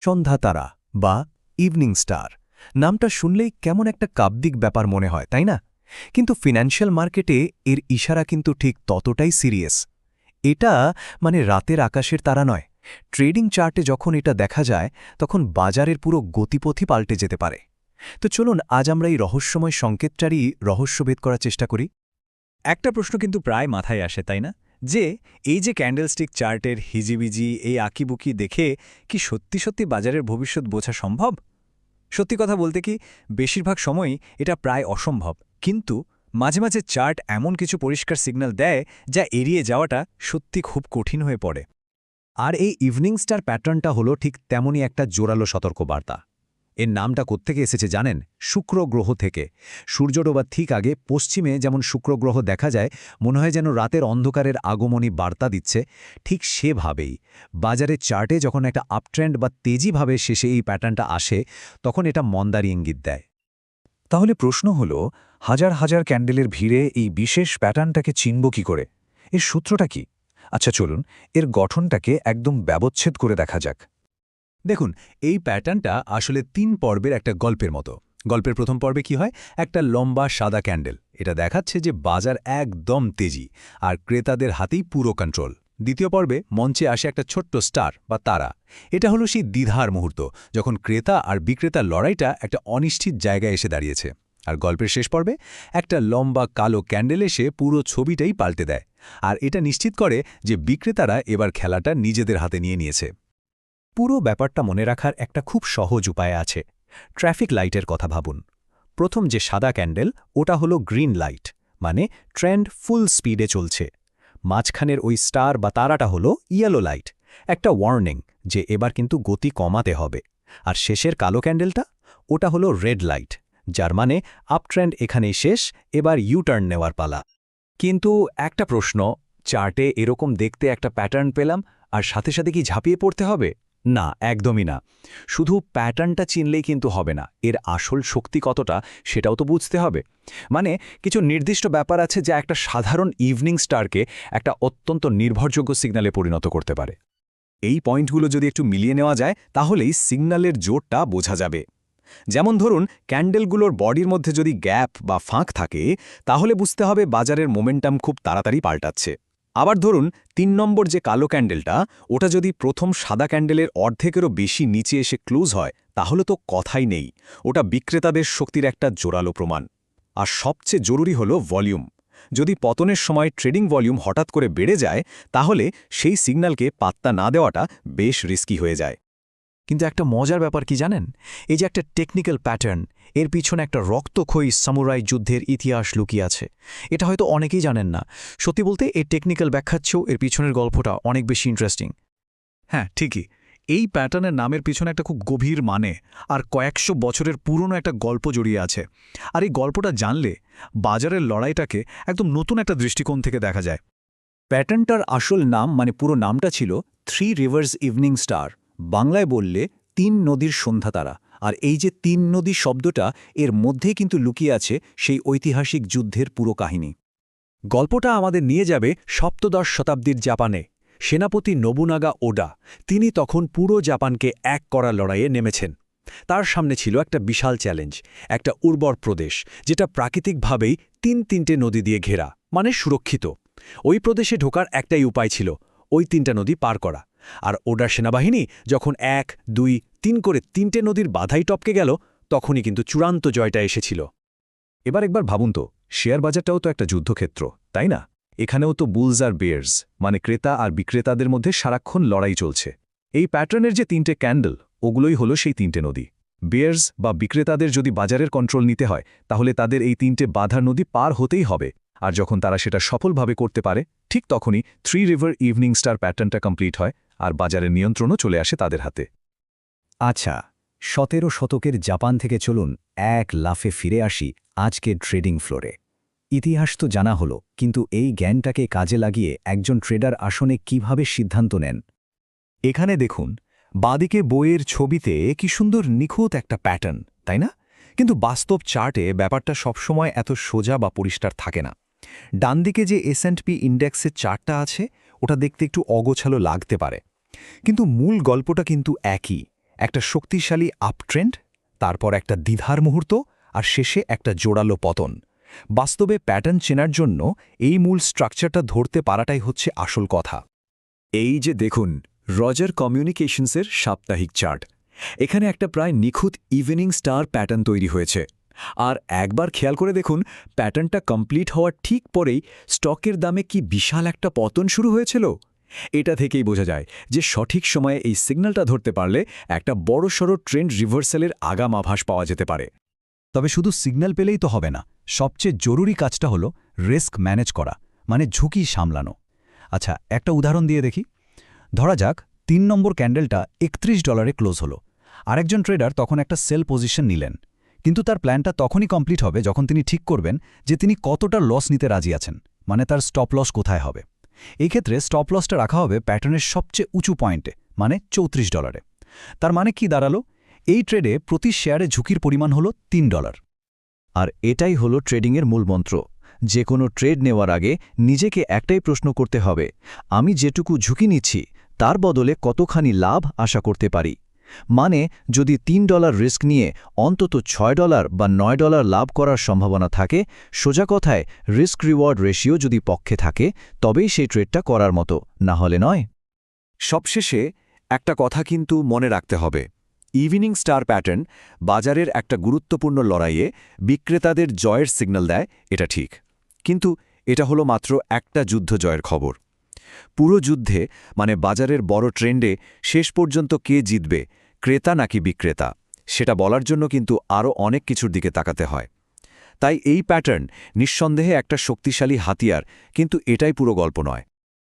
সন্ধ্যা তারা বা evening star নামটা শুনলেই কেমন একটা কাব্যিক ব্যাপার মনে হয় তাই না? কিন্তু ফিন্যান্সিয়াল মার্কেটে এর ইশারা কিন্তু ঠিক ততটাই সিরিয়াস। এটা মানে রাতের আকাশের তারা নয়। ট্রেডিং চার্টে যখন এটা দেখা যায় তখন বাজারের পুরো গতিপথই পাল্টে যেতে পারে। তো চলুন আজ আমরা এই রহস্যময় সংকেতটারই রহস্যভেদ করার চেষ্টা করি। একটা প্রশ্ন কিন্তু প্রায় মাথায় আসে তাই না, যে এই যে ক্যান্ডেলস্টিক চার্টের হিজিবিজি এই আঁকিবুকি দেখে কি সত্যি সত্যি বাজারের ভবিষ্যৎ বোঝা সম্ভব? সত্যি কথা বলতে কি, বেশিরভাগ সময়ই এটা প্রায় অসম্ভব, কিন্তু মাঝে মাঝে চার্ট এমন কিছু পরিষ্কার সিগন্যাল দেয় যা এড়িয়ে যাওয়াটা সত্যি খুব কঠিন হয়ে পড়ে। আর এই ইভিনিং স্টার প্যাটার্নটা হলো ঠিক তেমনই একটা জোরালো সতর্কবার্তা। এর নামটা কোত্থেকে এসেছে জানেন? শুক্র গ্রহ থেকে। সূর্য ডোবার ঠিক আগে পশ্চিমে যেমন শুক্র গ্রহ দেখা যায়, মনে হয় যেন রাতের অন্ধকারের আগমনী বার্তা দিচ্ছে, ঠিক সেভাবেই বাজারের চার্টে যখন একটা আপট্রেন্ড বা তেজিভাবে শেষে এই প্যাটার্নটা আসে, তখন এটা মন্দার ইঙ্গিত দেয়। তাহলে প্রশ্ন হল, হাজার হাজার ক্যান্ডেলের ভিড়ে এই বিশেষ প্যাটার্নটাকে চিনব কি করে? এর সূত্রটা কি? আচ্ছা চলুন, এর গঠনটাকে একদম ব্যবচ্ছেদ করে দেখা যাক। দেখুন, এই প্যাটার্নটা আসলে ৩ পর্বের একটা গল্পের মতো। গল্পের প্রথম পর্বে কি হয়? একটা লম্বা সাদা ক্যান্ডেল, এটা দেখাচ্ছে যে বাজার একদম তেজি আর ক্রেতাদের হাতেই পুরো কন্ট্রোল। দ্বিতীয় পর্বে মঞ্চে আসে একটা ছোট্ট স্টার বা তারা। এটা হলো সেই দ্বিধার মুহূর্ত, যখন ক্রেতা আর বিক্রেতার লড়াইটা একটা অনিশ্চিত জায়গায় এসে দাঁড়িয়েছে। আর গল্পের শেষ পর্বে একটা লম্বা কালো ক্যান্ডেল এসে পুরো ছবিটাই পাল্টে দেয়, আর এটা নিশ্চিত করে যে বিক্রেতারা এবার খেলাটা নিজেদের হাতে নিয়ে নিয়েছে। পুরো ব্যাপারটা মনে রাখার একটা খুব সহজ উপায় আছে। ট্রাফিক লাইটের কথা ভাবুন। প্রথম যে সাদা ক্যান্ডেল, ওটা হলো গ্রিন লাইট, মানে ট্রেন্ড ফুল স্পিডে চলছে। মাঝখানের ওই স্টার বা তারাটা হলো ইয়েলো লাইট, একটা ওয়ার্নিং যে এবার কিন্তু গতি কমাতে হবে। আর শেষের কালো ক্যান্ডেলটা, ওটা হলো রেড লাইট, যার মানে আপট্রেন্ড এখানেই শেষ, এবার ইউটার্ন নেওয়ার পালা। কিন্তু একটা প্রশ্ন, চার্টে এরকম দেখতে একটা প্যাটার্ন পেলাম, আর সাথে সাথে কি ঝাঁপিয়ে পড়তে হবে? না, একদমই না। শুধু প্যাটার্নটা চিনলেই কিন্তু হবে না, এর আসল শক্তি কতটা সেটাও তো বুঝতে হবে। মানে কিছু নির্দিষ্ট ব্যাপার আছে যা একটা সাধারণ ইভিনিং স্টারকে একটা অত্যন্ত নির্ভরযোগ্য সিগন্যালে পরিণত করতে পারে। এই পয়েন্টগুলো যদি একটু মিলিয়ে নেওয়া যায়, তাহলেই সিগন্যালের জোরটা বোঝা যাবে। যেমন ধরুন, ক্যান্ডেলগুলোর বডির মধ্যে যদি গ্যাপ বা ফাঁক থাকে, তাহলে বুঝতে হবে বাজারের মোমেন্টাম খুব তাড়াতাড়ি পাল্টাচ্ছে। আবার ধরুন ৩ নম্বর যে কালো ক্যান্ডেলটা, ওটা যদি প্রথম সাদা ক্যান্ডেলের অর্ধেকেরও বেশি নিচে এসে ক্লোজ হয়, তাহলে তো কথাই নেই, ওটা বিক্রেতাদের শক্তির একটা জোরালো প্রমাণ। আর সবচেয়ে জরুরি হলো ভলিউম। যদি পতনের সময় ট্রেডিং ভলিউম হঠাৎ করে বেড়ে যায়, তাহলে সেই সিগন্যালকে পাত্তা না দেওয়াটা বেশ রিস্কি হয়ে যায়। কিন্তু একটা মজার ব্যাপার কি জানেন? এই যে একটা টেকনিক্যাল প্যাটার্ন, এর পিছনে একটা রক্তক্ষয়ী সামুরাই যুদ্ধের ইতিহাস লুকিয়ে আছে। এটা হয়তো অনেকেই জানেন না। সত্যি বলতে এই টেকনিক্যাল ব্যাখ্যার চেয়েও এর পিছনের গল্পটা অনেক বেশি ইন্টারেস্টিং। হ্যাঁ, ঠিকই। এই প্যাটার্নের নামের পিছনে একটা খুব গভীর মানে আর কয়েকশো বছরের পুরনো একটা গল্প জড়িয়ে আছে। আর এই গল্পটা জানলে বাজারের লড়াইটাকে একদম নতুন একটা দৃষ্টিকোণ থেকে দেখা যায়। প্যাটার্নটার আসল নাম, মানে পুরো নামটা ছিল থ্রি রিভার্স ইভিনিং স্টার, বাংলায় বললে ৩ নদীর সন্ধ্যা তারা। আর এই যে ৩ নদী শব্দটা, এর মধ্যেই কিন্তু লুকিয়ে আছে সেই ঐতিহাসিক যুদ্ধের পুরো কাহিনী। গল্পটা আমাদের নিয়ে যাবে সপ্তদশ শতাব্দীর জাপানে। সেনাপতি নোবুনাগা ওডা, তিনি তখন পুরো জাপানকে এক করার লড়াইয়ে নেমেছেন। তার সামনে ছিল একটা বিশাল চ্যালেঞ্জ, একটা উর্বর প্রদেশ যেটা প্রাকৃতিকভাবেই ৩টে নদী দিয়ে ঘেরা, মানে সুরক্ষিত। ওই প্রদেশে ঢোকার একটাই উপায় ছিল, ওই ৩টা নদী পার করা। আর ওডার সেনাবাহিনী যখন ১, ২, ৩ করে ৩টে নদীর বাধাই টপকে গেল, তখনই কিন্তু চূড়ান্ত জয়টা এসেছিল। একবার ভাবুন তো, শেয়ার বাজারটাও তো একটা যুদ্ধক্ষেত্র, তাই না? এখানেও তো বুলস আর বেয়ার্স, মানে ক্রেতা আর বিক্রেতাদের মধ্যে সারাক্ষণ লড়াই চলছে। এই প্যাটার্নের যে ৩টে ক্যান্ডেল, ওগুলোই হলো সেই ৩টে নদী। বেয়ার্স বা বিক্রেতাদের যদি বাজারের কন্ট্রোল নিতে হয়, তাহলে তাদের এই ৩টে বাধার নদী পার হতেই হবে। আর যখন তারা সেটা সফলভাবে করতে পারে, ঠিক তখনই থ্রি রিভার ইভিনিং স্টার প্যাটার্নটা কমপ্লিট হয়, আর বাজারের নিয়ন্ত্রণও চলে আসে তাদের হাতে। আচ্ছা, ১৭ শতকের জাপান থেকে চলুন এক লাফে ফিরে আসি আজকের ট্রেডিং ফ্লোরে। ইতিহাস তো জানা হলো, কিন্তু এই জ্ঞানটাকে কাজে লাগিয়ে একজন ট্রেডার আসনে কিভাবে সিদ্ধান্ত নেন? এখানে দেখুন, বাঁদিকে বইয়ের ছবিতে কি সুন্দর নিখুঁত একটা প্যাটার্ন, তাই না? কিন্তু বাস্তব চার্টে ব্যাপারটা সবসময় এত সোজা বা পরিষ্কার থাকে না। ডানদিকে যে S&P ইন্ডেক্সের চার্টটা আছে, ওটা দেখতে একটু অগোছালো লাগতে পারে, কিন্তু মূল গল্পটা কিন্তু একই। একটা শক্তিশালী আপট্রেন্ড, তারপর একটা দ্বিধার মুহূর্ত, আর শেষে একটা জোরালো পতন। বাস্তবে প্যাটার্ন চেনার জন্য এই মূল স্ট্রাকচারটা ধরতে পারাটাই হচ্ছে আসল কথা। এই যে দেখুন রজার কমিউনিকেশনসের সাপ্তাহিক চার্ট, এখানে একটা প্রায় নিখুঁত ইভিনিং স্টার প্যাটার্ন তৈরি হয়েছে। আর একবার খেয়াল করে দেখুন, প্যাটার্নটা কমপ্লিট হওয়ার ঠিক পরেই স্টকের দামে কি বিশাল একটা পতন শুরু হয়েছিল। এটা থেকেই বোঝা যায় যে সঠিক সময়ে এই সিগন্যালটা ধরতে পারলে একটা বড়সড় ট্রেন্ড রিভার্সালের আগাম আভাস পাওয়া যেতে পারে। তবে শুধু সিগন্যাল পেলেই তো হবে না, সবচেয়ে জরুরি কাজটা হলো রিস্ক ম্যানেজ করা, মানে ঝুঁকি সামলানো। আচ্ছা, একটা উদাহরণ দিয়ে দেখি। ধরা যাক 3 নম্বর ক্যান্ডেলটা $31 ক্লোজ হলো। আরেকজন ট্রেডার তখন একটা সেল পজিশন নিলেন, কিন্তু তার প্ল্যানটা তখনই কমপ্লিট হবে যখন তিনি ঠিক করবেন যে তিনি কতটা লস নিতে রাজি আছেন, মানে তার স্টপ লস কোথায় হবে। এই ক্ষেত্রে স্টপ লসটা রাখা হবে প্যাটার্নের সবচেয়ে উঁচু পয়েন্টে, মানে $34। তার মানে কি দাঁড়ালো? এই ট্রেডে প্রতি শেয়ারে ঝুঁকির পরিমাণ হলো $3। আর এটাই হলো ট্রেডিংয়ের মূল মন্ত্র। যে কোনো ট্রেড নেওয়ার আগে নিজেকে একটাই প্রশ্ন করতে হবে, আমি যেটুকু ঝুঁকি নিচ্ছি তার বদলে কতখানি লাভ আশা করতে পারি। মানে যদি $3 রিস্ক নিয়ে অন্তত $6 বা $9 লাভ করার সম্ভাবনা থাকে, সোজা কথায় রিস্ক রিওয়ার্ড রেশিও যদি পক্ষে থাকে, তবেই সেই ট্রেডটা করার মতো, না হলে নয়। সবশেষে একটা কথা কিন্তু মনে রাখতে হবে, ইভিনিং স্টার প্যাটার্ন বাজারের একটা গুরুত্বপূর্ণ লড়াইয়ে বিক্রেতাদের জয়ের সিগন্যাল দেয়, এটা ঠিক। কিন্তু এটা হলো মাত্র একটা যুদ্ধ জয়ের খবর। পুরো যুদ্ধে, মানে বাজারের বড় ট্রেন্ডে শেষ পর্যন্ত কে জিতবে, ক্রেতা নাকি বিক্রেতা, সেটা বলার জন্য কিন্তু আরও অনেক কিছুর দিকে তাকাতে হয়। তাই এই প্যাটার্ন নিঃসন্দেহে একটা শক্তিশালী হাতিয়ার, কিন্তু এটাই পুরো গল্প নয়।